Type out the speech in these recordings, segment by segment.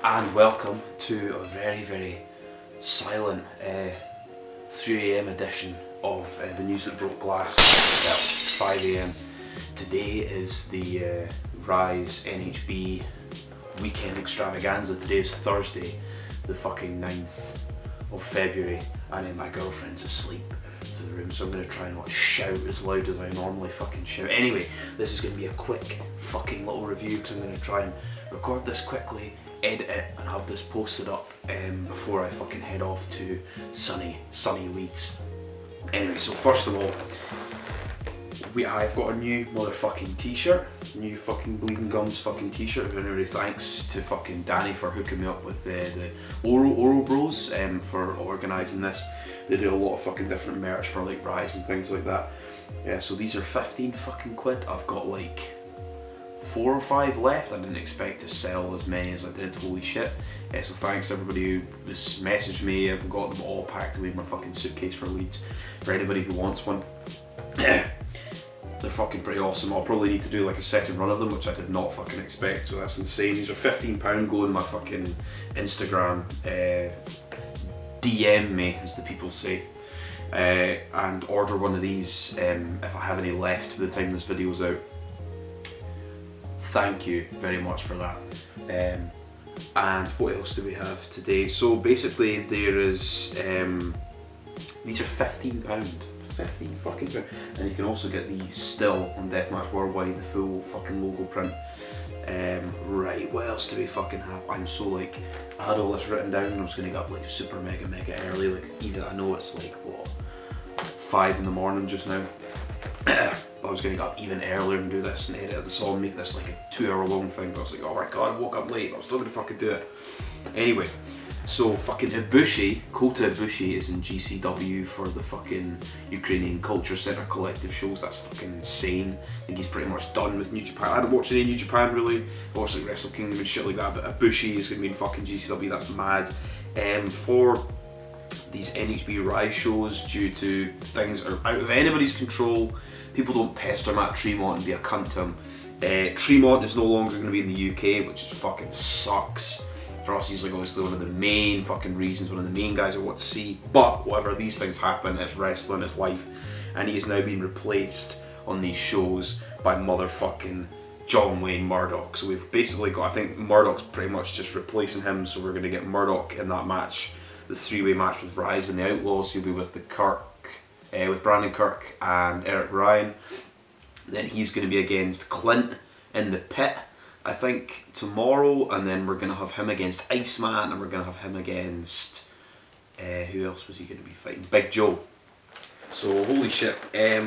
and welcome to a very silent 3 AM edition of the news that broke glass at 5 AM. Today is the Rise NHB Weekend extravaganza. Today is Thursday, the fucking 9th of February, and my girlfriend's asleep through the room, so I'm going to try and not shout as loud as I normally fucking shout. Anyway, this is going to be a quick fucking little review because I'm going to try and record this quickly, edit it and have this posted up before I fucking head off to sunny Leeds. Anyway, so first of all, I've got a new motherfucking t-shirt, new fucking Bleeding Gums fucking t-shirt. Anyway, thanks to fucking Danny for hooking me up with the Oro Bros for organising this. They do a lot of fucking different merch for like Rise and things like that. Yeah, so these are 15 fucking quid. I've got like 4 or 5 left. I didn't expect to sell as many as I did, holy shit. So thanks everybody who has messaged me. I've got them all packed away in my fucking suitcase for Leeds. For anybody who wants one. They're fucking pretty awesome. I'll probably need to do like a second run of them, which I did not fucking expect, so that's insane. These are £15. Go in my fucking Instagram, DM me, as the people say, and order one of these if I have any left by the time this video's out. Thank you very much for that. And what else do we have today? So basically there is, these are £15. 15 fucking pound, and you can also get these still on Deathmatch Worldwide, the full fucking logo print. Right, what else do we fucking have? I'm so like, I had all this written down and I was gonna get up like super mega early, like even, I know it's like what, 5 in the morning just now. I was gonna get up even earlier and do this and edit this all and make this like a 2-hour long thing, but I was like, oh my god, I woke up late, but I'm still gonna fucking do it. Anyway, so fucking Ibushi, Kota Ibushi is in GCW for the fucking Ukrainian Culture Center collective shows. That's fucking insane. I think he's pretty much done with New Japan. I hadn't watched any New Japan really. I watched like Wrestle Kingdom and shit like that, but Ibushi is going to be in fucking GCW, that's mad. For these NHB Rise shows, due to things that are out of anybody's control, people don't pester Matt Tremont and be a cunt to him. Tremont is no longer going to be in the UK, which just fucking sucks. For us, he's like obviously one of the main fucking reasons, one of the main guys I want to see. But whatever, these things happen, it's wrestling, it's life. And he is now being replaced on these shows by motherfucking John Wayne Murdoch. So we've basically got, I think Murdoch's pretty much just replacing him, so we're going to get Murdoch in that match, the 3-way match with Rise and the Outlaws. He'll be with the with Brandon Kirk and Eric Ryan. Then he's going to be against Clint in the Pit, I think, tomorrow, and then we're going to have him against Iceman, and we're going to have him against, who else was he going to be fighting? Big Joe. So, holy shit,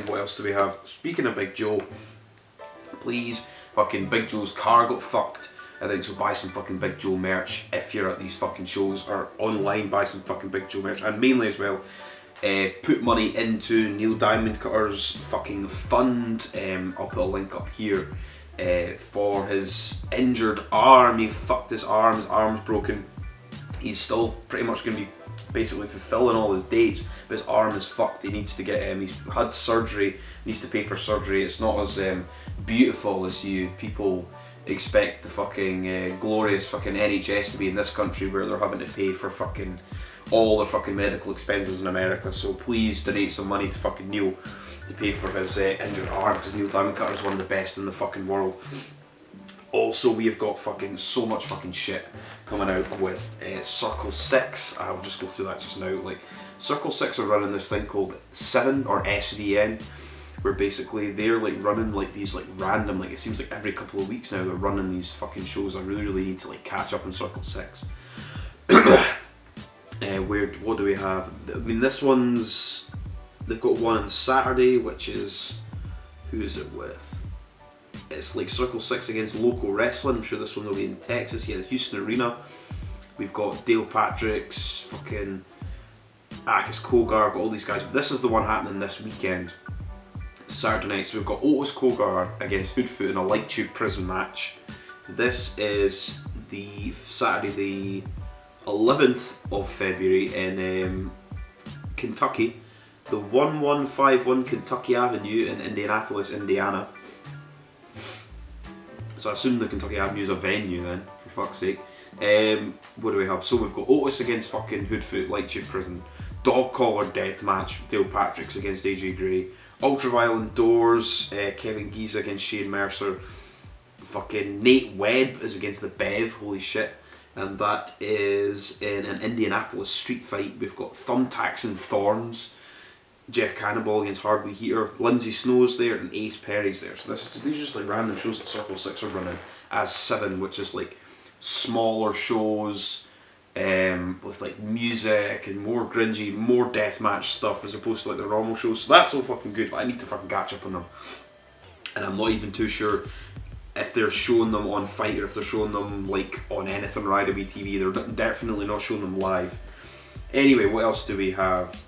what else do we have? Speaking of Big Joe, please, fucking Big Joe's car got fucked, I think, so buy some fucking Big Joe merch if you're at these fucking shows, or online buy some fucking Big Joe merch, and mainly as well, put money into Neil Diamond Cutter's fucking fund. I'll put a link up here. For his injured arm. He fucked his arm's broken. He's still pretty much going to be basically fulfilling all his dates, but his arm is fucked. He needs to get, he's had surgery, needs to pay for surgery. It's not as beautiful as you people expect the fucking glorious fucking NHS to be in this country, where they're having to pay for fucking all the fucking medical expenses in America. So please donate some money to fucking Neil to pay for his injured arm, because Neil Diamond Cutter is one of the best in the fucking world. Also, we have got fucking so much fucking shit coming out with Circle 6. I'll just go through that just now. Like, Circle 6 are running this thing called 7 or SVN, where basically they're like running like these like random, like it seems like every couple of weeks now they're running these fucking shows. I really need to like catch up on Circle 6. What do we have? I mean, this one's, they've got one on Saturday, which is, who is it with? It's like Circle 6 against Local Wrestling. I'm sure this one will be in Texas, yeah, the Houston Arena. We've got Dale Patrick's, fucking Akis Kogar, got all these guys. But this is the one happening this weekend, Saturday night. So we've got Otis Kogar against Hoodfoot in a light tube prison match. This is the Saturday the 11th of February in Kentucky, the 1151 Kentucky Avenue in Indianapolis, Indiana. So I assume the Kentucky Avenue is a venue then, for for fuck's sake. What do we have? So we've got Otis against fucking Hoodfoot, Lightship Prison. Dog Collar Deathmatch, Dale Patrick's against AJ Gray. Ultraviolent Doors, Kevin Giza against Shane Mercer. Fucking Nate Webb is against the Bev, holy shit. And that is in an Indianapolis street fight. We've got Thumbtacks and Thorns. Jeff Cannonball against Hardway Heater. Lindsay Snow's there and Ace Perry's there. So these are just like random shows that Circle 6 are running as 7, which is like smaller shows with like music and more grungy, more deathmatch stuff as opposed to like the normal shows. So that's all fucking good, but I need to fucking catch up on them. And I'm not even too sure if they're showing them on Fight or if they're showing them like on anything or IWB TV. They're definitely not showing them live. Anyway, what else do we have?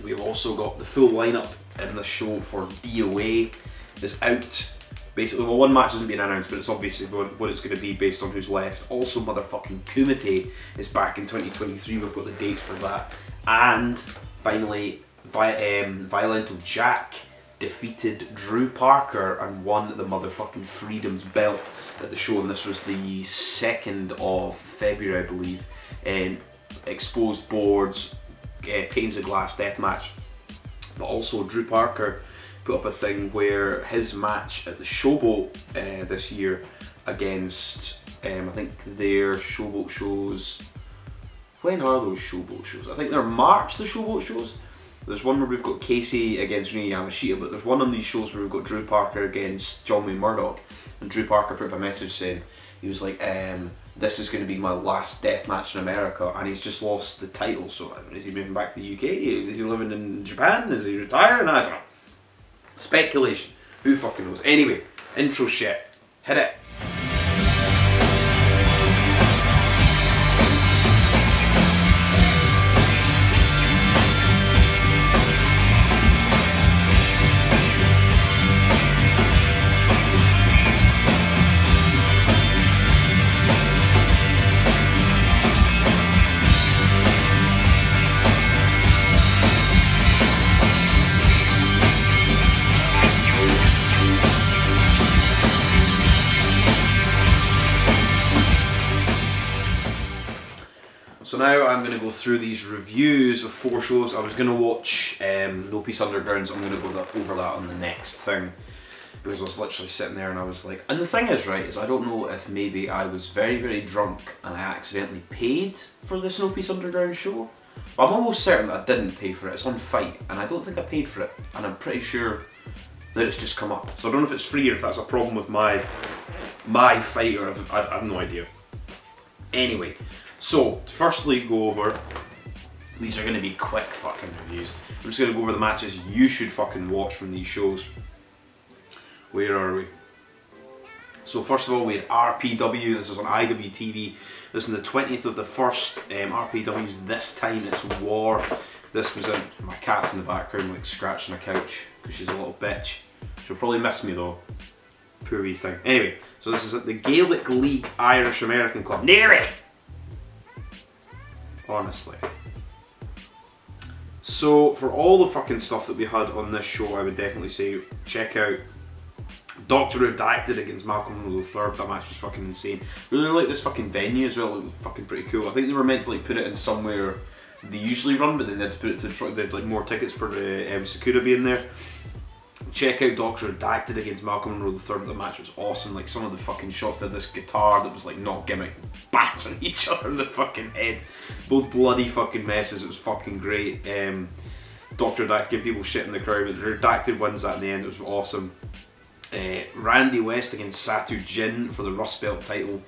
We've also got the full lineup in the show for DOA is out. Basically, well, one match hasn't been announced, but it's obviously what it's going to be based on who's left. Also, motherfucking Kumite is back in 2023. We've got the dates for that. And finally, Violento Jack defeated Drew Parker and won the motherfucking Freedom's belt at the show. And this was the 2nd of February, I believe. Exposed boards, panes of glass deathmatch. But also, Drew Parker put up a thing where his match at the Showboat this year against, I think their Showboat shows, when are those Showboat shows? I think they're March, the Showboat shows. There's one where we've got Casey against Rina Yamashita, but there's one on these shows where we've got Drew Parker against John Wayne Murdoch. And Drew Parker put up a message saying, he was like, this is going to be my last death match in America, and he's just lost the title. So is he moving back to the UK? Is he living in Japan? Is he retiring? I don't know. Speculation. Who fucking knows? Anyway, intro shit. Hit it. So now I'm going to go through these reviews of 4 shows. I was going to watch No Peace Underground, so I'm going to go over that on the next thing. Because I was literally sitting there and I was like... And the thing is, right, is I don't know if maybe I was very, very drunk and I accidentally paid for this No Peace Underground show. But I'm almost certain that I didn't pay for it. It's on Fight, and I don't think I paid for it. And I'm pretty sure that it's just come up. So I don't know if it's free or if that's a problem with my Fight, or if I have no idea. Anyway. So, to firstly go over, these are going to be quick fucking reviews. I'm just going to go over the matches you should fucking watch from these shows. Where are we? So first of all, we had RPW, this is on IWTV. This is the 20th of the 1st, RPW's This Time It's War. This was in, my cat's in the background like scratching a couch, because she's a little bitch. She'll probably miss me though. Poor wee thing. Anyway, so this is at the Gaelic League Irish American Club. Nellie! Honestly. So, for all the fucking stuff that we had on this show, I would definitely say check out Dr. Redacted against Malcolm Monroe III. That match was fucking insane. Really like this fucking venue as well, it was fucking pretty cool. I think they were meant to like put it in somewhere they usually run, but then they had to put it to Detroit. They had like more tickets for Sakura being there. Check out Dr. Redacted against Malcolm Monroe III. The match was awesome. Like some of the fucking shots, they had this guitar that was like not gimmick, bashing each other in the fucking head. Both bloody fucking messes. It was fucking great. Dr. Redacted gave people shit in the crowd, but Redacted wins that in the end. It was awesome. Randy West against Satu Jin for the Rust Belt title.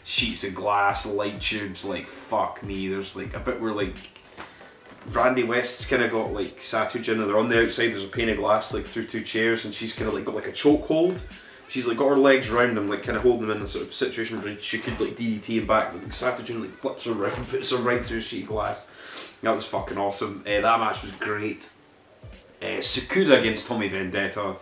Sheets of glass, light tubes, like fuck me. There's like a bit where like Randy West's kind of got like Satu Jin, and they're on the outside, there's a pane of glass like through 2 chairs, and she's kind of like got like a chokehold. She's like got her legs around him, like kind of holding him in a sort of situation where she could like DDT him back, but like, Satu Jin like flips her around, puts her right through a sheet of glass. That was fucking awesome. That match was great. Sakura against Tommy Vendetta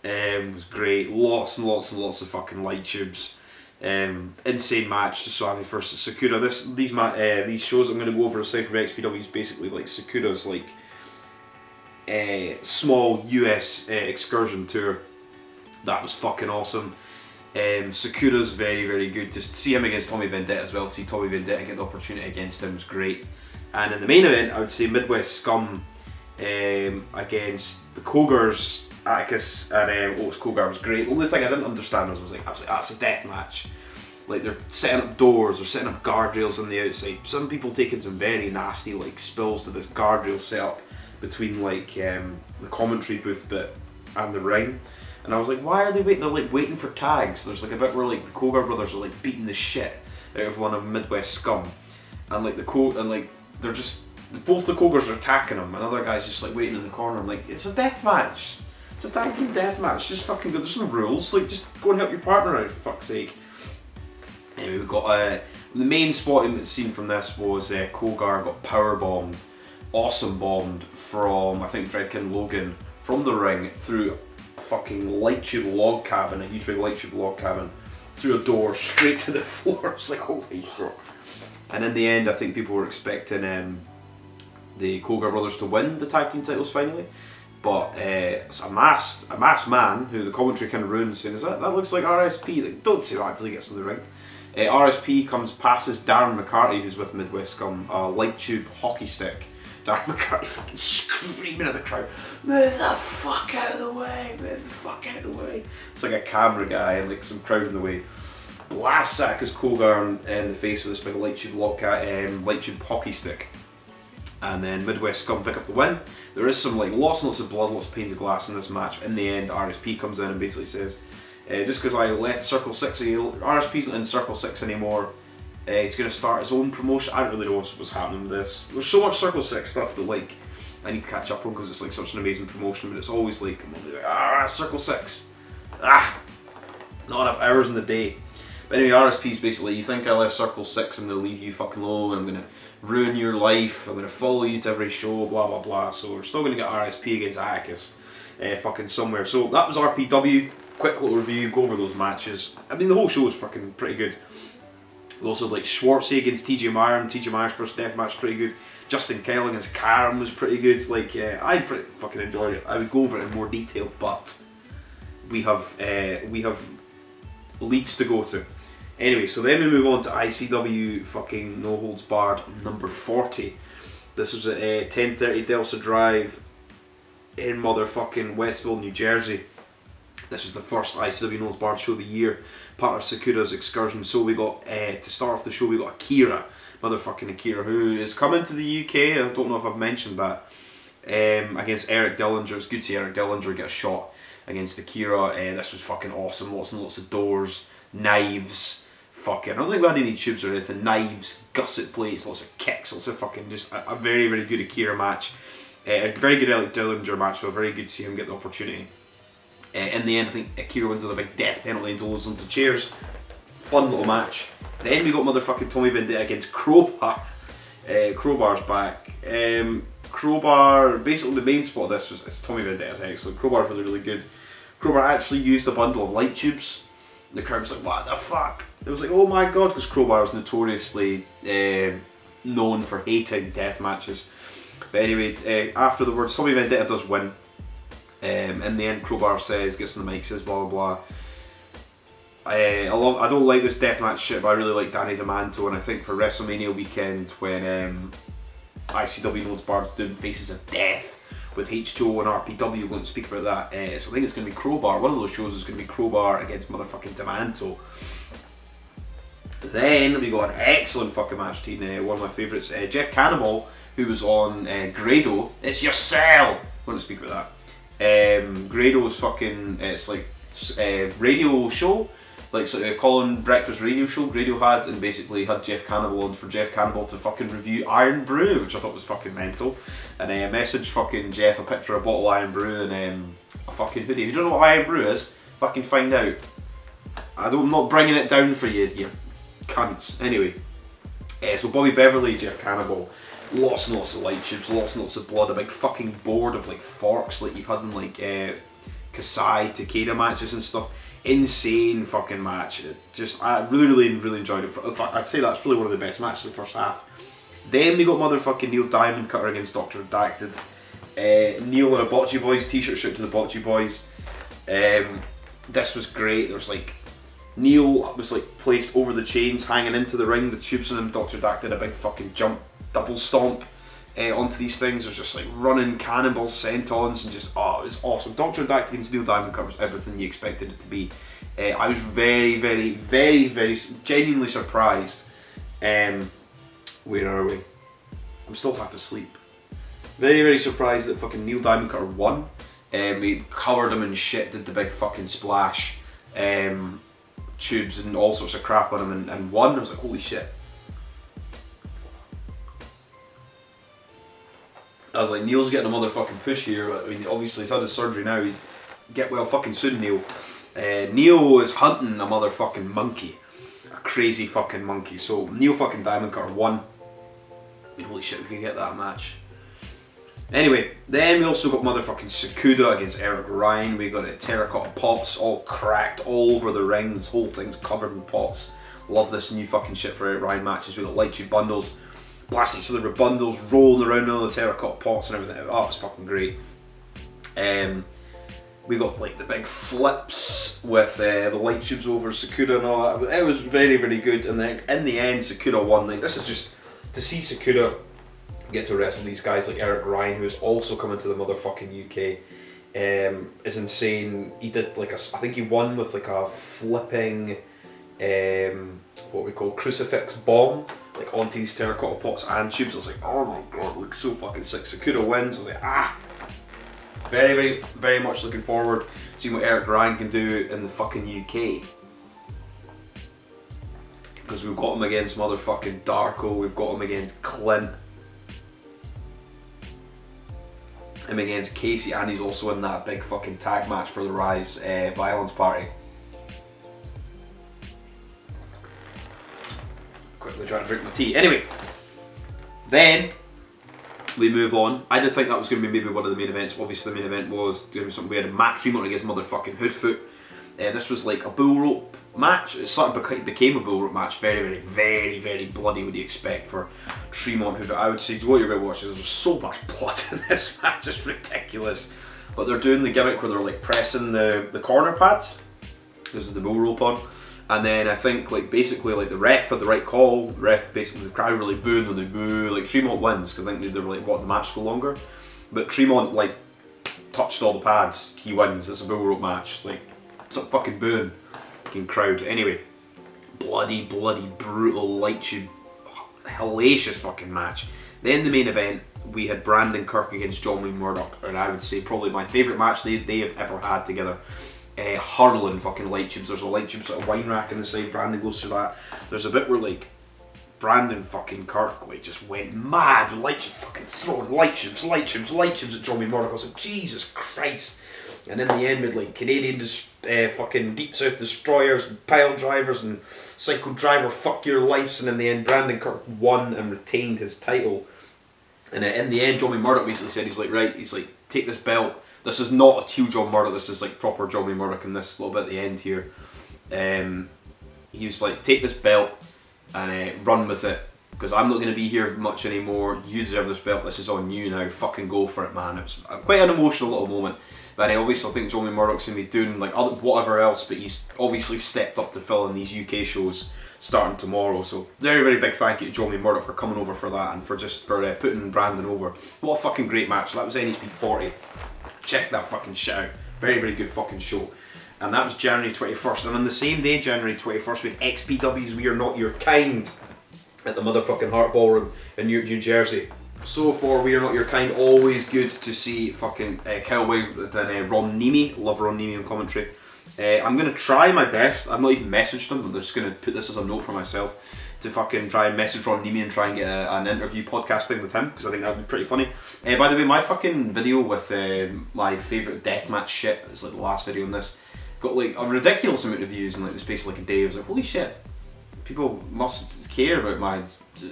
was great. Lots and lots and lots of fucking light tubes. Insane match. Just so happy for Sakura. These shows I'm going to go over aside from XPW is basically like Sakura's like small US excursion tour. That was fucking awesome. Sakura's very, very good. Just to see him against Tommy Vendetta as well, to see Tommy Vendetta get the opportunity against him was great. And in the main event, I would say Midwest Scum against the Cogars, Atticus and Otis Cogar was great. The only thing I didn't understand was like, that's a death match. Like, they're setting up doors, they're setting up guardrails on the outside. Some people taking some very nasty like spills to this guardrail setup between like the commentary booth bit and the ring. And I was like, why are they waiting? They're like waiting for tags. There's like a bit where like the Cogar brothers are like beating the shit out of one of Midwest Scum, and like they're just both the Cogars are attacking them. Another guy's just like waiting in the corner. I'm like, it's a death match. It's a tag team death match. It's just fucking good. There's no rules. Like, just go and help your partner out, for fuck's sake. Anyway, we got the main spotting scene from this was Cogar got power bombed, awesome bombed from I think Dreadkin Logan from the ring through a fucking light tube log cabin, a huge big light tube log cabin, through a door straight to the floor. It's like, holy shit. And in the end, I think people were expecting the Cogar brothers to win the tag team titles finally, but it's a masked man who the commentary kind of ruins, saying, that looks like RSP. Like, don't say that until he gets in the ring. RSP passes Darren McCarty, who's with Midwest Scum, a light tube hockey stick. Darren McCarty fucking screaming at the crowd, move the fuck out of the way, move the fuck out of the way. It's like a camera guy and like some crowd in the way. Blasts Atticus Cogar in the face with this big light tube light tube hockey stick. And then Midwest Scum pick up the win. There is some like lots and lots of blood, lots of panes of glass in this match. In the end, RSP comes in and basically says, just because I left Circle 6, RSP's not in Circle 6 anymore. He's going to start his own promotion. I don't really know what's happening with this. There's so much Circle 6 stuff that like I need to catch up on because it's like such an amazing promotion, but it's always like, Circle 6. Not enough hours in the day. But anyway, RSP's basically, you think I left Circle 6, I'm going to leave you fucking alone, I'm going to ruin your life, I'm going to follow you to every show, blah blah blah. So we're still going to get RSP against Atticus fucking somewhere. So that was RPW. Quick little review, go over those matches. I mean, the whole show was fucking pretty good. Also, like Schwartzy against TJ Myron. TJ Myron's first death match was pretty good. Justin Kyle against Karen was pretty good. Like, I pretty fucking enjoyed it. I would go over it in more detail, but we have leads to go to. Anyway, so then we move on to ICW fucking No Holds Barred number 40. This was at 1030 Delta Drive in motherfucking Westville, New Jersey. This was the first ICW No Holds Barred show of the year, part of Sakura's excursion. So we got, to start off the show, we got Akira, motherfucking Akira, who is coming to the UK. I don't know if I've mentioned that. Against Eric Dillinger. It's good to see Eric Dillinger get a shot against Akira. This was fucking awesome. Lots and lots of doors, knives. Fucking, I don't think we had any tubes or anything. Knives, gusset plates, lots of kicks, lots of fucking just a very, very good Akira match. A very good Eric Dillinger match, but very good to see him get the opportunity. In the end, I think Akira wins with a big death penalty into loads of chairs. Fun little match. Then we got motherfucking Tommy Vendetta against Crowbar. Crowbar's back. Crowbar, basically the main spot of this was Tommy Vendetta's excellent. Crowbar's really, really good. Crowbar actually used a bundle of light tubes. The crowd was like, what the fuck? It was like, oh my god, because Crowbar was notoriously known for hating death matches. But anyway, after the words, Tommy Vendetta does win. In the end, Crowbar gets on the mic, says blah blah blah. I don't like this deathmatch shit, but I really like Danny DeManto, and I think for WrestleMania weekend when ICW No Holds Barred's doing Faces of Death with H2O and RPW, we're going to speak about that. So I think it's going to be Crowbar. One of those shows is going to be Crowbar against motherfucking DeManto. Then we got an excellent fucking match between one of my favourites, Jeff Cannibal, who was on Grado. It's your cell. I'm going to speak about that. Grado's fucking, it's like radio show, like a call-in breakfast radio show Grado had, and basically had Jeff Cannibal on for Jeff Cannibal to fucking review Iron Brew, which I thought was fucking mental. And I messaged fucking Jeff a picture of a bottle of Iron Brew and a fucking hoodie. If you don't know what Iron Brew is, fucking find out. I'm not bringing it down for you, you cunts. Anyway, so Bobby Beverly, Jeff Cannibal, lots and lots of light tubes, lots and lots of blood, a big fucking board of like forks like you've had in like Kasai, Takeda matches and stuff. Insane fucking match. I really enjoyed it. In fact, I'd say that's probably one of the best matches of the first half. Then we got motherfucking Neil Diamond Cutter against Dr. Redacted. Neil in a Bocce Boys t-shirt, shout to the Bocce Boys. This was great. There was like Neil was like placed over the chains, hanging into the ring with tubes on him. Dr. Dak did a big fucking jump, double stomp onto these things. There's just like running cannonballs, sentons, and just, oh, it was awesome. Dr. Dak against Neil Diamond Cutter was everything you expected it to be. I was very, very, very, very genuinely surprised. Where are we? I'm still half asleep. Very, very surprised that fucking Neil Diamond Cutter won. We covered him in shit, did the big fucking splash, tubes and all sorts of crap on him, and won. I was like, holy shit. I was like, Neil's getting a motherfucking push here. I mean, obviously he's had his surgery now. He's get well fucking soon, Neil. Neil is hunting a motherfucking monkey. A crazy fucking monkey. So Neil fucking Diamond Cutter won. I mean, holy shit, we could get that match. Anyway, then we also got motherfucking Sakuda against Eric Ryan. We got terracotta pots all cracked all over the ring. This whole thing's covered in pots. Love this new fucking shit for Eric Ryan matches. We got light tube bundles, blasting each other with bundles, rolling around in all the terracotta pots and everything. Oh, it was fucking great. We got like the big flips with the light tubes over Sakuda and all that. It was very, very good. And then in the end, Sakuda won. Like, this is just to see Sakuda get to wrestle these guys like Eric Ryan, who is also coming to the motherfucking UK, is insane. He did like I think he won with like a flipping, what we call crucifix bomb, like onto these terracotta pots and tubes. I was like, oh my god, looks so fucking sick. Sakuda wins. I was like, ah. Very, very, very much looking forward to seeing what Eric Ryan can do in the fucking UK. Because we've got him against motherfucking Darko, we've got him against Clint, him against Casey, and he's also in that big fucking tag match for the Rise Violence Party. Quickly trying to drink my tea. Anyway, then we move on. I did think that was going to be maybe one of the main events. Obviously the main event was going to be something. We had Matt Tremont against motherfucking Hoodfoot. This was like a bull rope match. It sort of became a bull rope match. Very, very, very, very bloody. What do you expect for Tremont? Who I would say, what you're about to watch is there's so much blood in this match. It's ridiculous. But they're doing the gimmick where they're like pressing the corner pads because of the bull rope on. And then I think like basically like the ref had the right call. The ref basically, the crowd were like booing, and they boo, like Tremont wins because I think they were like, what, the match go longer? But Tremont like touched all the pads, he wins. It's a bull rope match. Like, it's a fucking booing fucking crowd. Anyway, bloody, bloody, brutal light tube, hellacious fucking match. Then the main event, we had Brandon Kirk against John Wayne Murdoch, and I would say probably my favourite match they have ever had together. Hurling fucking light tubes. There's a light tube sort of wine rack on the side. Brandon goes through that. There's a bit where like Brandon fucking Kirk like just went mad with light tubes, fucking throwing light tubes at John Wayne Murdoch. I was like, Jesus Christ. And in the end, with like Canadian fucking Deep South Destroyers, and pile drivers, and Psycho Driver Fuck Your Lives, and in the end, Brandon Kirk won and retained his title. And in the end, John Wayne Murdoch basically said, he's like, right, he's like, take this belt. This is not a teal John Murdoch, this is like proper John Wayne Murdoch in this little bit at the end here. He was like, take this belt and run with it, because I'm not going to be here much anymore. You deserve this belt, this is on you now, fucking go for it, man. It was quite an emotional little moment. But I obviously think John Wayne Murdoch's going to be doing like whatever else, but he's obviously stepped up to fill in these UK shows starting tomorrow. So very, very big thank you to John Wayne Murdoch for coming over for that and for just putting Brandon over. What a fucking great match. That was NHB 40. Check that fucking shit out. Very, very good fucking show. And that was January 21st. And on the same day, January 21st, we had XPW's We Are Not Your Kind at the motherfucking Hart Ballroom in Newark, New Jersey. So for We Are Not Your Kind, always good to see fucking Kyle Wade and Ron Nemi. Love Ron Nemi on commentary. I'm going to try my best. I've not even messaged him, but I'm just going to put this as a note for myself to fucking try and message Ron Nemi and try and get an interview podcasting with him, because I think that would be pretty funny. By the way, my fucking video with my favourite deathmatch shit, it's like the last video on this, got like a ridiculous amount of views in like the space of like a day. I was like, holy shit, people must care about my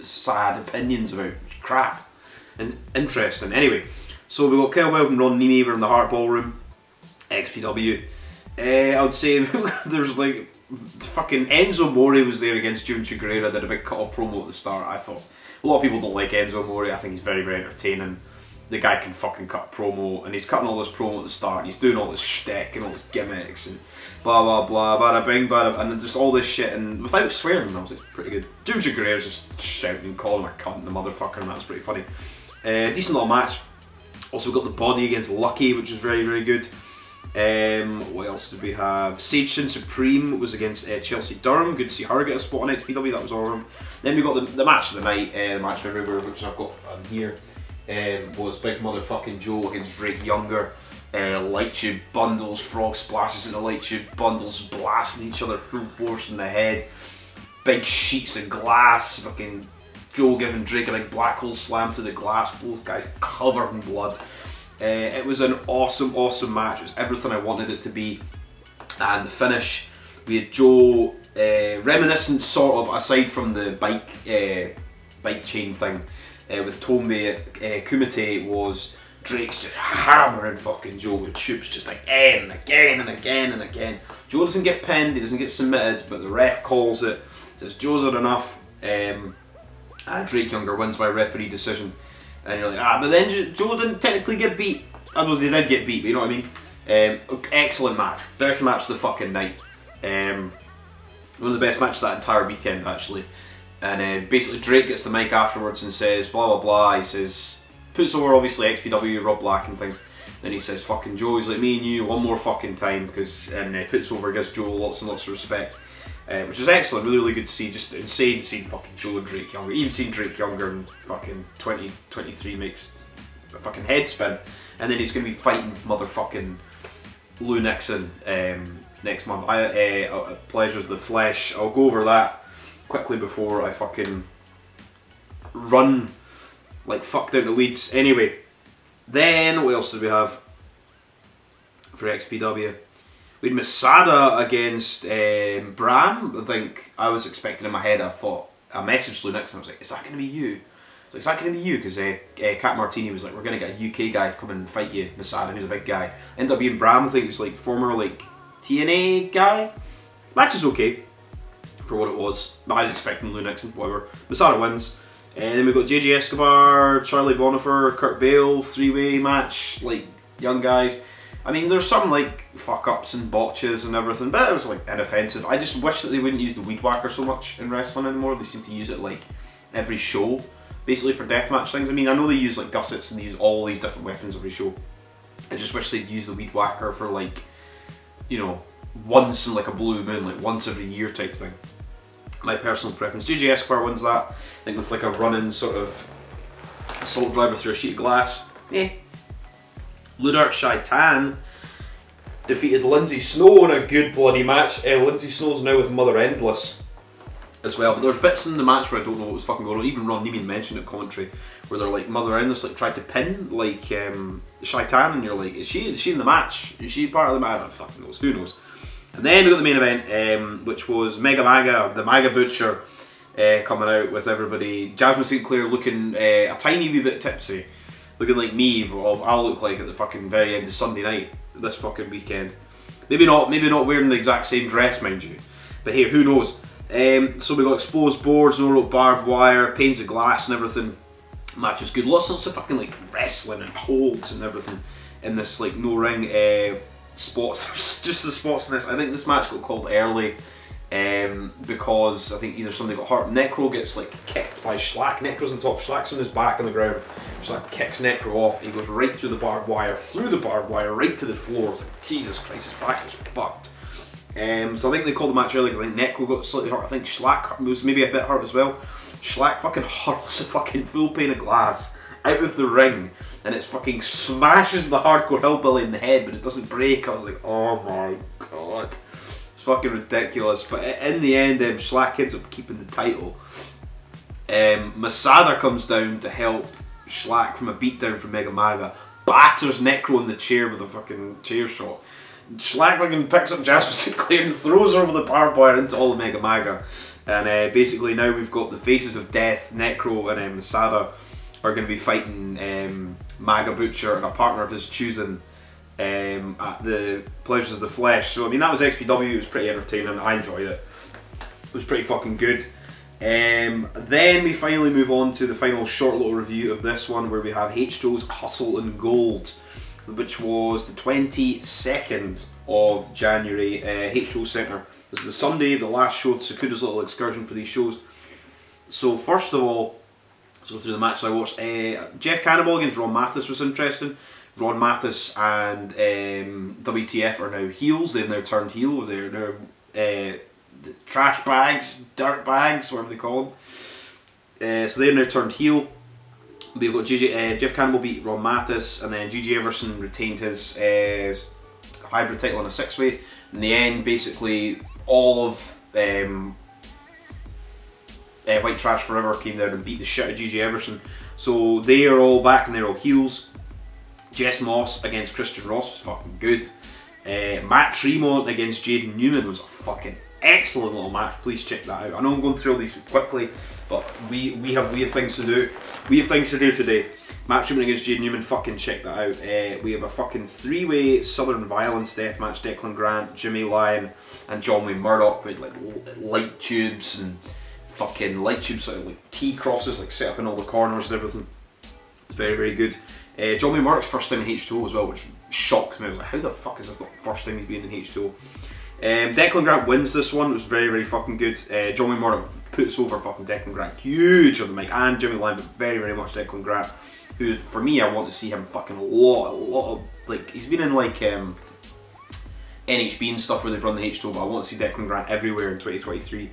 sad opinions about crap. And interesting. Anyway, so we got Kyle Wilde and Ron Nemi, we're in the Hart Ballroom, XPW. I would say there's like fucking Enzo Mori was there against Jun Chiguerera, did a big cut-off promo at the start. I thought a lot of people don't like Enzo Mori. I think he's very, very entertaining. the guy can fucking cut promo, and he's cutting all this promo at the start, and he's doing all this shtick and all this gimmicks and blah blah blah, bada bing, bada, and just all this shit, and without swearing, that was like pretty good. Ginger Gray's just shouting and calling him a cunt and the motherfucker, and that was pretty funny. Decent little match. Also, we got the Body against Lucky, which was very, very good. What else did we have? Sage Shin Supreme was against Chelsea Durham. Good to see her get a spot on XPW, that was awesome. Then we got the match of the night, the match of everywhere, which I've got on here, was Big Motherfucking Joe against Drake Younger. Light tube bundles, frog splashes into light tube bundles, blasting each other full force in the head. Big sheets of glass, fucking Joe giving Drake a big black hole slam to the glass, both guys covered in blood. It was an awesome, awesome match. It was everything I wanted it to be. And the finish, we had Joe, reminiscent sort of, aside from the bike chain thing, with Tombe Kumite, was Drake's just hammering fucking Joe with tubes just again and again and again and again. Joe doesn't get pinned, he doesn't get submitted, but the ref calls it, says Joe's had enough, and Drake Younger wins by referee decision. And you're like, but then Joe didn't technically get beat. I suppose he did get beat, but you know what I mean? Excellent match. Best match of the fucking night. One of the best matches that entire weekend, actually. And basically Drake gets the mic afterwards and says, blah blah blah, he says, puts over obviously XPW, Rob Black and things. Then he says, fucking Joe, he's like, me and you, one more fucking time, and puts over, gives Joe lots and lots of respect. Which is excellent, really, really good to see. Just insane seeing fucking Joe and Drake Younger. Even seeing Drake Younger in fucking 2023 makes a fucking head spin. And then he's going to be fighting motherfucking Lou Nixon next month. Pleasures of the Flesh. I'll go over that quickly before I fucking run like fuck down to Leeds. Anyway, then what else did we have for XPW? We had Masada against Bram. I think I was expecting in my head, I messaged Lou Nixon, I was like, is that going to be you? I was like, is that going to be you? Because Cat Martini was like, we're going to get a UK guy to come and fight you, Masada, who's a big guy. Ended up being Bram, I think it was like former like TNA guy. Match is okay for what it was, but I was expecting Lou Nixon, whatever. Masada wins. And then we got JJ Escobar, Charlie Bonifer, Kurt Bale, three-way match, like young guys. I mean, there's some like fuck-ups and botches and everything, but it was like inoffensive. I just wish that they wouldn't use the weed whacker so much in wrestling anymore. They seem to use it like every show, basically for deathmatch things. I mean, I know they use like gussets and they use all these different weapons every show. I just wish they'd use the weed whacker for like, you know, once in like a blue moon, like once every year type thing. My personal preference. JJ Escobar wins that, I think with like a running sort of assault driver through a sheet of glass. Ludart Shaitan defeated Lindsay Snow in a good bloody match. Lindsay Snow's now with Mother Endless as well, but there's bits in the match where I don't know what was fucking going on. Even Ron Neiman mentioned it commentary, where they're like, Mother Endless like tried to pin like Shaitan, and you're like, is she in the match? Is she part of the match? I don't fucking knows, who knows. And then we got the main event, which was Mega Maga, the Maga Butcher, coming out with everybody. Jasmine St. Clair looking a tiny wee bit tipsy, looking like me, or I'll look like at the fucking very end of Sunday night this fucking weekend. Maybe not wearing the exact same dress, mind you, but hey, who knows. So we got exposed boards, no rope, barbed wire, panes of glass and everything. Match was good. Lots of fucking like wrestling and holds and everything in this like no ring spots. Just the spots in this. I think this match got called early because I think either somebody got hurt. Necro gets like kicked by Schlack. Necro's on top, Schlack's on his back on the ground. Schlack kicks Necro off. He goes right through the barbed wire, right to the floor. It's like, Jesus Christ, his back was fucked. So I think they called the match early because I think Necro got slightly hurt. I think Schlack was maybe a bit hurt as well. Schlack fucking hurls a fucking full pane of glass out of the ring, and it fucking smashes the Hardcore Hillbilly in the head, but it doesn't break. I was like, oh my god. It's fucking ridiculous. But in the end, Schlack ends up keeping the title. Masada comes down to help Schlack from a beatdown from Mega Maga, batters Necro in the chair with a fucking chair shot. Schlack fucking picks up Jasper Sinclair and throws her over the barbed wire into all the Mega Maga. And basically now we've got the Faces of Death, Necro and Masada are going to be fighting Maga Butcher and a partner of his choosing at the Pleasures of the Flesh. So I mean, that was XPW, it was pretty entertaining, I enjoyed it. It was pretty fucking good. Then we finally move on to the final short little review of this one, where we have H2O's Hustle and Gold, which was the 22nd of January, H2O Centre. This is the Sunday, the last show of Sakuda's little excursion for these shows. So first of all, let's go through the matches I watched. Jeff Cannibal against Ron Mathis was interesting. Ron Mathis and WTF are now heels. They've now turned heel. They're now trash bags, dirt bags, whatever they call them. So they're now turned heel. We've got Jeff Cannibal beat Ron Mathis, and then GG Everson retained his hybrid title in a 6-way. In the end, basically, all of White Trash Forever came down and beat the shit out of GG Everson. So they are all back and they're all heels. Jess Moss against Christian Ross was fucking good. Matt Tremont against Jaden Newman was a fucking excellent little match. Please check that out. I know I'm going through all these quickly, but we have things to do. We have things to do today. Matt Tremont against Jaden Newman, fucking check that out. We have a fucking 3-way Southern Violence death match. Declan Grant, Jimmy Lyon, and John Wayne Murdoch with like light tubes and fucking light tubes, sort of like T-crosses, like set up in all the corners and everything. It's very, very good. John Wayne Murdoch's first time in H2O as well, which shocked me. I was like, how the fuck is this not the first time he's been in H2O? Declan Grant wins this one. It was very, very fucking good. John Wayne Murdoch puts over fucking Declan Grant huge on the mic, and Jimmy Lyon, but very, very much Declan Grant, who for me I want to see him fucking a lot of, like, he's been in like NHB and stuff where they've run the H2O, but I want to see Declan Grant everywhere in 2023.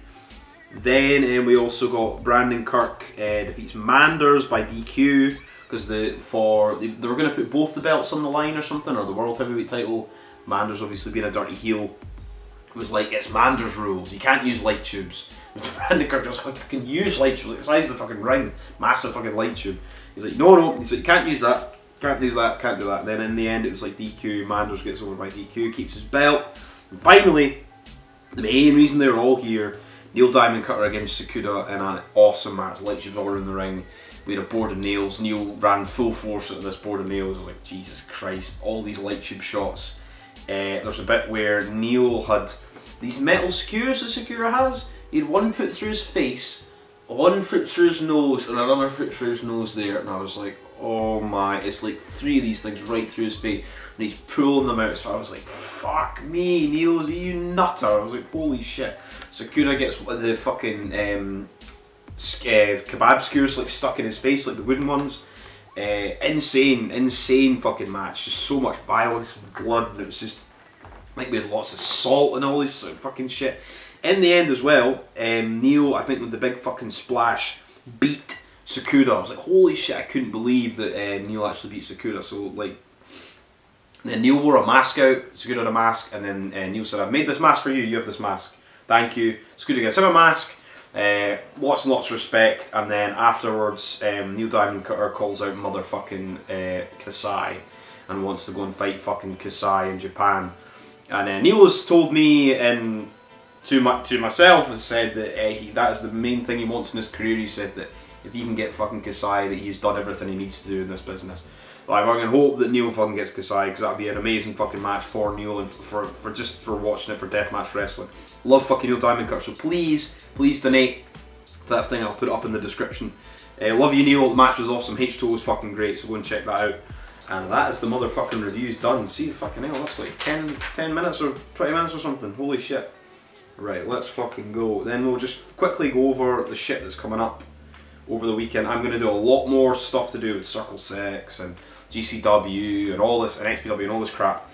Then we also got Brandon Kirk defeats Manders by DQ, because they were going to put both the belts on the line or something, or the World Heavyweight title. Manders obviously being a dirty heel was like, it's Manders rules, you can't use light tubes. Brandon Kirk was like, you can use light tubes, like the size of the fucking ring, massive fucking light tube. He's like, no, he's like, you can't use that, can't use that, can't do that. And then in the end it was like DQ, Manders gets over by DQ, keeps his belt. And finally, the main reason they were all here, Neil Diamond Cutter against Sakuda in an awesome match. Light tubes all around the ring. We had a board of nails. Neil ran full force at this board of nails. I was like, Jesus Christ, all these light tube shots. There's a bit where Neil had these metal skewers that Sakura has. He had one put through his face, one put through his nose, and another put through his nose there. And I was like, oh my, it's like 3 of these things right through his face. And he's pulling them out. So I was like, fuck me, Neil, is you nutter? I was like, holy shit. Sakura gets the fucking kebab skewers like stuck in his face, like the wooden ones. Insane fucking match. Just so much violence and blood, and it was just like we had lots of salt and all this sort of fucking shit. In the end as well, Neil, I think with the big fucking splash, beat Sakura. I was like, holy shit, I couldn't believe that Neil actually beat Sakura. So like, then Neil wore a mask out, Sakura had a mask, and then Neil said, I've made this mask for you, you have this mask. Thank you. Sakura gets him a mask. Lots and lots of respect, and then afterwards Neil Diamond Cutter calls out motherfucking Kasai and wants to go and fight fucking Kasai in Japan. And Neil has told me to myself, has said that that is the main thing he wants in his career. He said that if he can get fucking Kasai, that he's done everything he needs to do in this business. Like, I can hope that Neil fucking gets Kasai, because that'd be an amazing fucking match for Neil and for watching it for Deathmatch Wrestling. Love fucking Neil Diamond Cutter, so please donate to that thing. I'll put it up in the description. Love you, Neil. The match was awesome. H2O was fucking great, so go and check that out. And that is the motherfucking reviews done. See, fucking hell, that's like 10 minutes or 20 minutes or something. Holy shit. Right, let's fucking go. Then we'll just quickly go over the shit that's coming up over the weekend. I'm going to do a lot more stuff to do with Circle 6 and GCW and all this, and XPW and all this crap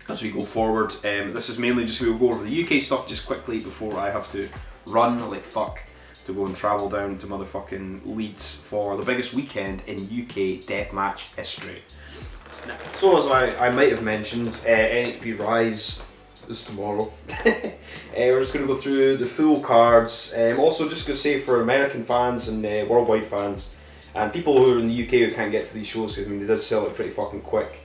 as we go forward. This is mainly just we'll go over the UK stuff just quickly before I have to run like fuck to go and travel down to motherfucking Leeds for the biggest weekend in UK deathmatch history. So as I might have mentioned, NHB Rise is tomorrow. We're just going to go through the full cards. Also just going to say for American fans and worldwide fans and people who are in the UK who can't get to these shows, because I mean they did sell it pretty fucking quick.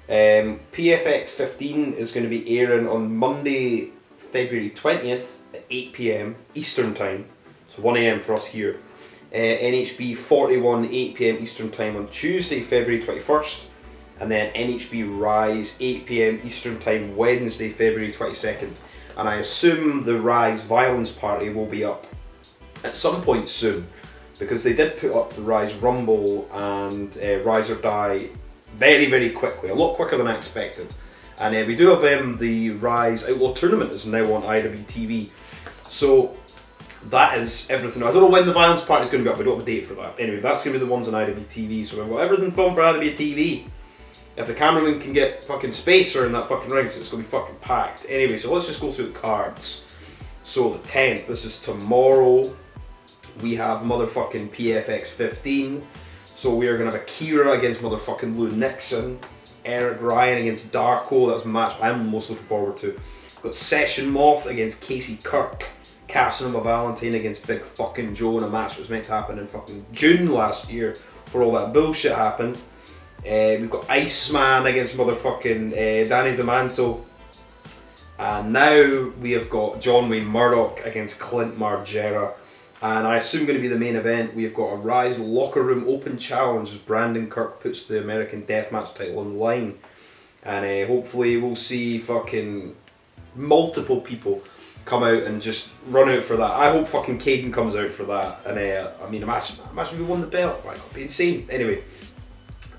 PFX 15 is going to be airing on Monday, February 20th at 8 PM Eastern Time. So 1 AM for us here. NHB 41 8 PM Eastern Time on Tuesday, February 21st. And then NHB Rise 8 PM Eastern Time Wednesday, February 22nd. And I assume the Rise Violence Party will be up at some point soon, because they did put up the Rise Rumble and Rise or Die very, very quickly, a lot quicker than I expected. And we do have the Rise Outlaw Tournament is now on IWTV. So that is everything. I don't know when the Violence Party is going to be up, we don't have a date for that. Anyway, that's going to be the ones on IWTV, so we've got everything filmed for IWTV. If the cameraman can get fucking space around that fucking ring, so it's going to be fucking packed. Anyway, so let's just go through the cards. So the 10th, this is tomorrow. We have motherfucking PFX 15. So we are going to have Akira against motherfucking Lou Nixon. Eric Ryan against Darko, that's a match I'm most looking forward to. We've got Session Moth against Casey Kirk. Casanova Valentine against Big fucking Joe in a match that was meant to happen in fucking June last year before all that bullshit happened. We've got Iceman against motherfucking Danny DeManto. And now we have got John Wayne Murdoch against Clint Margera. And I assume going to be the main event. We've got a Rise Locker Room Open Challenge as Brandon Kirk puts the American Deathmatch title on the line. And hopefully we'll see fucking multiple people come out and just run out for that. I hope fucking Caden comes out for that. And I mean, imagine we won the belt. Right, that'd be insane. Anyway,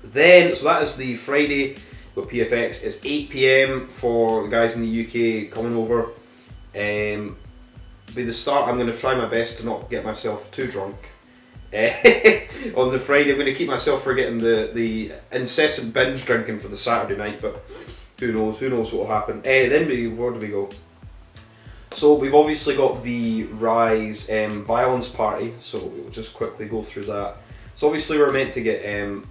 then, so that is the Friday. We've got PFX. It's 8 PM for the guys in the UK coming over. Be the start. I'm going to try my best to not get myself too drunk on the Friday. I'm going to keep myself from getting the incessant binge drinking for the Saturday night, but who knows what will happen. Then where do we go? So we've obviously got the Rise Violence Party, so we'll just quickly go through that. So obviously we're meant to get,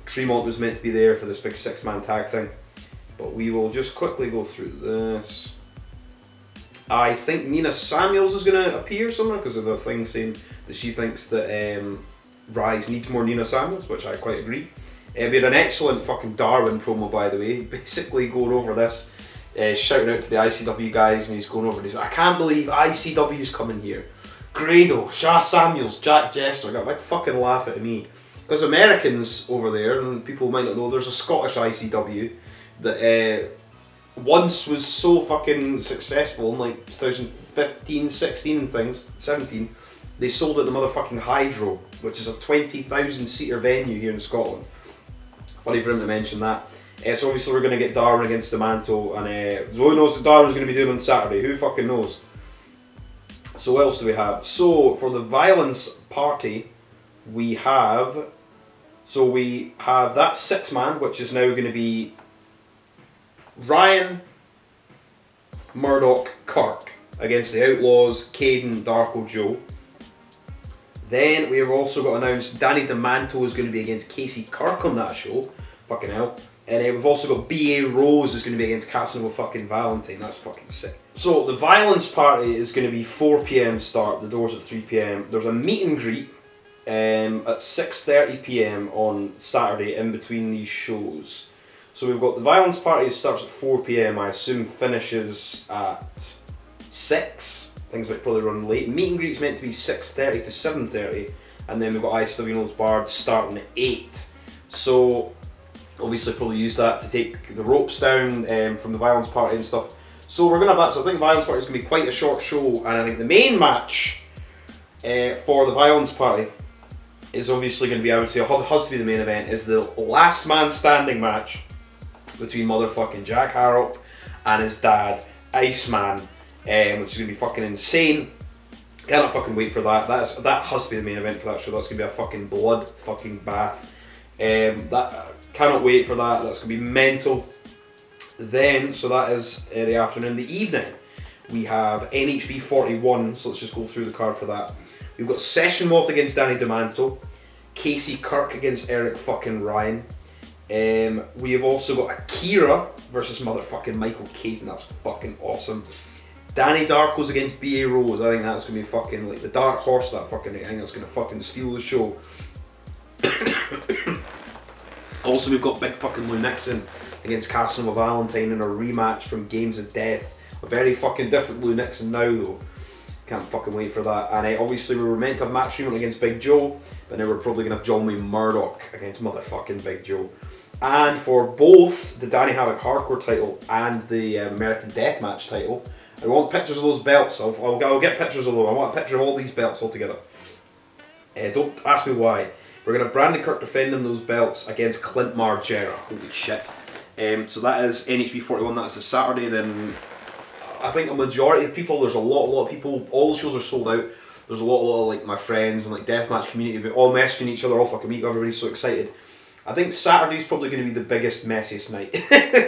Tremont was meant to be there for this big 6-man tag thing, but we will just quickly go through this. I think Nina Samuels is going to appear somewhere because of the thing saying that she thinks that Rise needs more Nina Samuels, which I quite agree. We had an excellent fucking Darwin promo, by the way, basically going over this, shouting out to the ICW guys, and he's going over and he's like, I can't believe ICW's coming here. Grado, Sha Samuels, Jack Jester, got a big fucking laugh at me. Because Americans over there, and people might not know, there's a Scottish ICW that once was so fucking successful in like 2015, 16 and things, 17, they sold at the motherfucking Hydro, which is a 20,000 seater venue here in Scotland. Funny for him to mention that. So obviously we're going to get Darwin against DeManto, and who knows what Darwin's going to be doing on Saturday, who fucking knows. So what else do we have? So for the Violence Party, we have that 6-man, which is now going to be Ryan, Murdoch, Kirk against the Outlaws, Caden, Darko, Joe. Then we have also got announced Danny DeManto is going to be against Casey Kirk on that show. Fucking hell. And we've also got B.A. Rose is going to be against Casanova fucking Valentine. That's fucking sick. So the Violence Party is going to be 4 PM start. The doors at 3 PM. There's a meet and greet at 6:30 PM on Saturday in between these shows. So we've got the Violence Party starts at 4 PM, I assume finishes at 6. Things might probably run late. Meet and greet's meant to be 6:30 to 7:30, and then we've got ICW Notes Bard starting at 8. So obviously probably use that to take the ropes down from the Violence Party and stuff. So we're going to have that, so I think the Violence Party is going to be quite a short show, and I think the main match for the Violence Party is obviously going to be, I would say, has to be the main event, is the last man standing match between motherfucking Jack Harrop and his dad, Iceman, which is going to be fucking insane. Cannot fucking wait for that. That has to be the main event for that show. That's going to be a fucking blood fucking bath. Cannot wait for that. That's going to be mental. Then, so that is the afternoon. The evening, we have NHB 41, so let's just go through the card for that. We've got Session Moth against Danny DeManto, Casey Kirk against Eric fucking Ryan. We have also got Akira versus motherfucking Michael Caden. That's fucking awesome. Danny Darko's against B.A. Rose. I think that's going to be fucking like the dark horse of that fucking night. I think that's going to fucking steal the show. Also, we've got big fucking Lou Nixon against Casanova Valentine in a rematch from Games of Death. A very fucking different Lou Nixon now though. Can't fucking wait for that. And obviously we were meant to have Matt Tremont against Big Joe, but now we're probably going to have John Wayne Murdoch against motherfucking Big Joe. And for both the Danny Havoc Hardcore title and the American Deathmatch title, I want pictures of those belts. I'll get pictures of those. I want a picture of all these belts all together. Don't ask me why. We're going to have Brandon Kirk defending those belts against Clint Margera. Holy shit. So that is NHB 41, that's a Saturday. Then I think a majority of people, there's a lot of people, all the shows are sold out. There's a lot of like my friends and like Deathmatch community, all messaging each other all fucking week, everybody's so excited. I think Saturday's probably going to be the biggest, messiest night.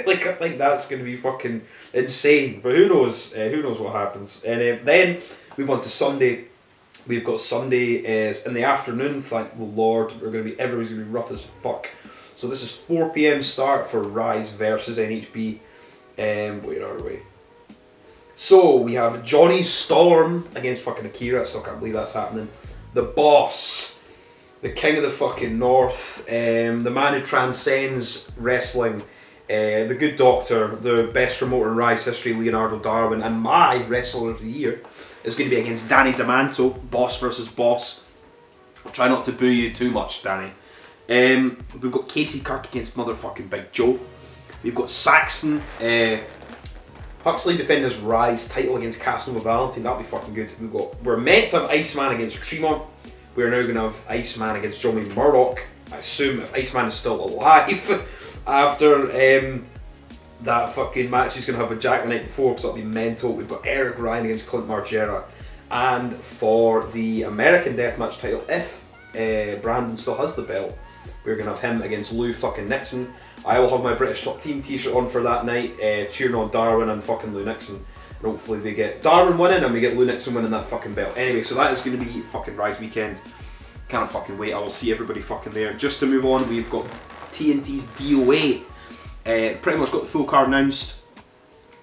Like, I think that's going to be fucking insane. But who knows what happens. And then, move on to Sunday. We've got Sunday is in the afternoon, thank the Lord. Everybody's going to be rough as fuck. So this is 4 PM start for Rise versus NHB. Where are we? So we have Johnny Storm against fucking Akira. I still can't believe that's happening. The Boss, the King of the fucking North, the man who transcends wrestling, the Good Doctor, the best promoter in Rise history, Leonardo Darwin, and my Wrestler of the Year is going to be against Danny D'Amanto, Boss versus Boss. I'll try not to boo you too much, Danny. We've got Casey Kirk against motherfucking Big Joe. We've got Saxon, Huxley defending his Rise title against Casanova Valentine. That'll be fucking good. We're meant to have Iceman against Tremont. We're now going to have Iceman against Johnny Murdoch. I assume if Iceman is still alive after that fucking match he's going to have with Jack the night before, because that'll be mental. We've got Eric Ryan against Clint Margera. And for the American Deathmatch title, if Brandon still has the belt, we're going to have him against Lou fucking Nixon. I will have my British Top Team t-shirt on for that night, cheering on Darwin and fucking Lou Nixon. And hopefully we get Darwin winning and we get Lou Nixon winning that fucking belt. Anyway, so that is going to be fucking Rise weekend. Can't fucking wait. I will see everybody fucking there. Just to move on, we've got TNT's DOA. Pretty much got the full card announced.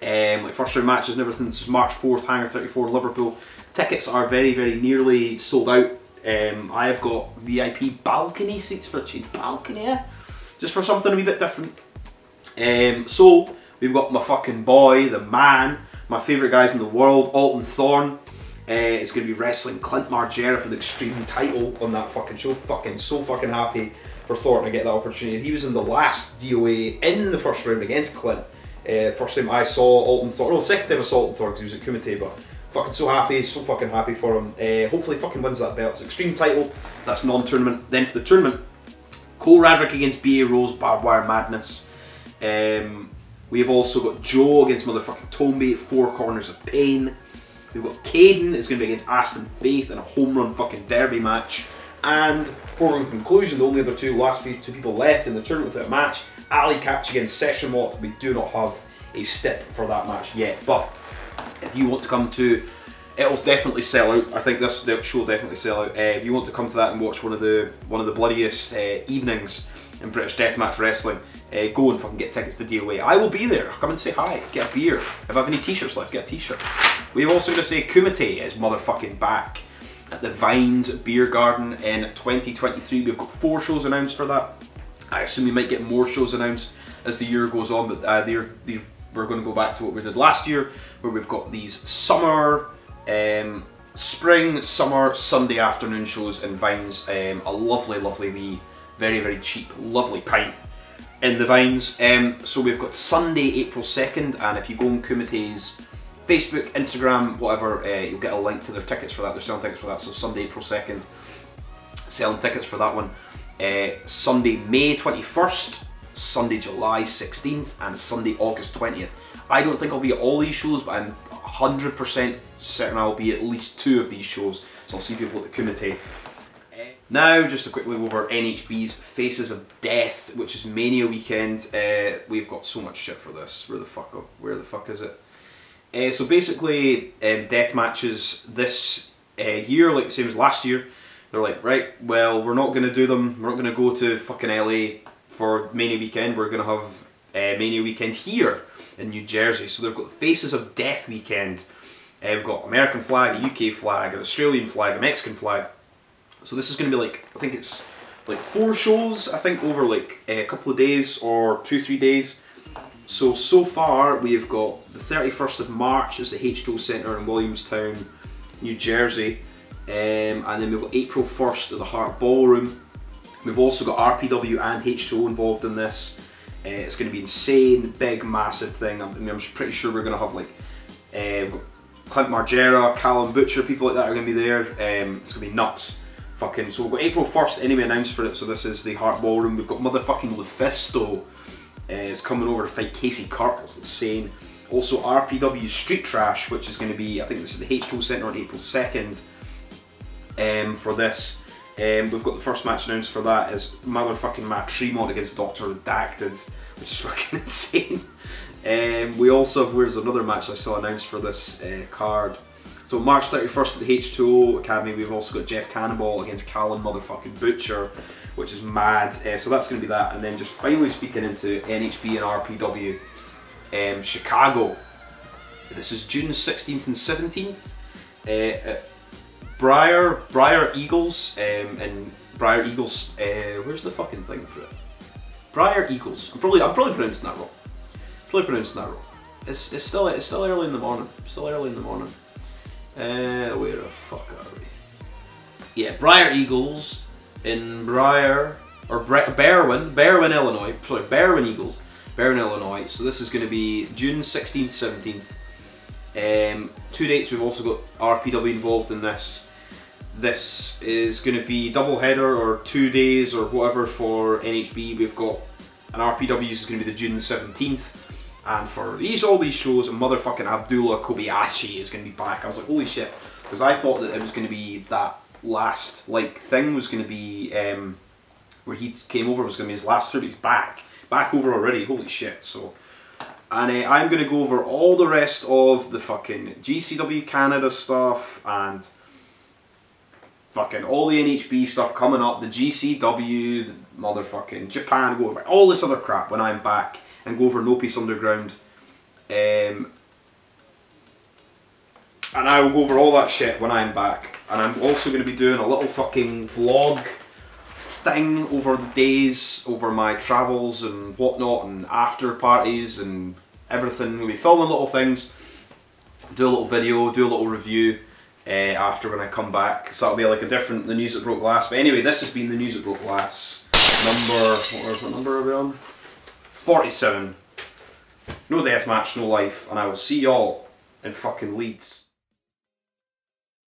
Like first round matches and everything. This is March 4th, Hangar 34, Liverpool. Tickets are very, very nearly sold out. I have got VIP balcony seats for a change. Balcony, yeah? Just for something a wee bit different. So, we've got my fucking boy, the man, my favourite guys in the world, Alton Thorne. Is going to be wrestling Clint Margera for the Extreme title on that fucking show. So fucking happy for Thornton to get that opportunity. He was in the last DOA in the first round against Clint. First time I saw Alton Thorne, well, second time I saw Alton Thorne because he was at Kumite, but fucking so fucking happy for him. Hopefully fucking wins that belt. It's Extreme title, that's non-tournament. Then for the tournament, Cole Radrick against B.A. Rose, Barbed Wire Madness. We've also got Joe against motherfucking Tombi, Four Corners of Pain. We've got Caden is going to be against Aspen Faith in a home run fucking derby match. And for conclusion, the only other last two people left in the tournament without a match, Ali Catch against Session Watt. We do not have a stip for that match yet, but if you want to come to, it'll definitely sell out. I think this show will definitely sell out. If you want to come to that and watch one of the bloodiest evenings in British Deathmatch Wrestling, go and fucking get tickets to DOA. I will be there. Come and say hi. Get a beer. If I have any t-shirts left, get a t-shirt. We've also got to say Kumite is motherfucking back at the Vines Beer Garden in 2023. We've got 4 shows announced for that. I assume we might get more shows announced as the year goes on, but we're going to go back to what we did last year, where we've got these summer, spring, summer, Sunday afternoon shows in Vines. A lovely, lovely wee, very, very cheap, lovely pint in the Vines. So we've got Sunday, April 2nd, and if you go on Kumite's Facebook, Instagram, whatever, you'll get a link to their tickets for that. They're selling tickets for that, so Sunday, April 2nd, selling tickets for that one. Sunday, May 21st, Sunday, July 16th, and Sunday, August 20th. I don't think I'll be at all these shows, but I'm 100% certain I'll be at least 2 of these shows, so I'll see people at the Kumite. Now, just to quickly go over NHB's Faces of Death, which is Mania weekend. We've got so much shit for this. Where the fuck is it? So basically, death matches this year, like the same as last year. They're like, right, well, we're not going to do them. We're not going to go to fucking LA for Mania weekend. We're going to have Mania weekend here in New Jersey. So they've got Faces of Death weekend. We've got American flag, a UK flag, an Australian flag, a Mexican flag. So this is going to be like, I think it's like 4 shows, I think, over like a couple of days or 2-3 days. So far we've got the 31st of March is the H2O Centre in Williamstown, New Jersey. And then we've got April 1st at the Hart Ballroom. We've also got RPW and H2O involved in this. It's going to be insane, big, massive thing. I'm pretty sure we're going to have like we've got Clint Margera, Callum Butcher, people like that are going to be there. It's going to be nuts. Fucking, so we've got April 1st anyway announced for it, so this is the Heart Ballroom. We've got motherfucking Lufisto is coming over to fight Casey Kirk, that's insane. Also RPW Street Trash, which is going to be, I think this is the H2O Centre on April 2nd for this. We've got the first match announced for that is motherfucking Matt Tremont against Dr. Redacted, which is fucking insane. We also have, where's another match I saw announced for this card. So March 31st at the H2O Academy, we've also got Jeff Cannonball against Callum motherfucking Butcher, which is mad. So that's going to be that. And then just finally speaking into NHB and RPW, Chicago. This is June 16th and 17th. At Briar Eagles, and Briar Eagles, where's the fucking thing for it? Briar Eagles. I'm probably pronouncing that wrong. It's still early in the morning. Where the fuck are we? Yeah, Briar Eagles in Berwyn, Illinois. Sorry, Berwyn Eagles, Berwyn, Illinois. So this is going to be June 16th, 17th. 2 dates. We've also got RPW involved in this. This is going to be double header or 2 days or whatever for NHB. We've got an RPW is going to be the June 17th. And for all these shows, motherfucking Abdullah Kobayashi is going to be back. I was like, holy shit, because I thought that it was going to be that last thing was going to be where he came over was going to be his last trip. He's back over already. Holy shit! So, and I'm going to go over all the rest of the fucking GCW Canada stuff and fucking all the NHB stuff coming up, the GCW, the motherfucking Japan. Go over all this other crap when I'm back. And go over No Peace Underground. And I will go over all that shit when I'm back. And I'm also going to be doing a little fucking vlog thing over the days, over my travels and whatnot, and after parties and everything. We'll be filming little things, do a little video, do a little review after when I come back. So that'll be like a different, the News That Broke Glass. But anyway, this has been the News That Broke Glass. What number are we on? 47. No deathmatch, no life, and I will see y'all in fucking Leeds.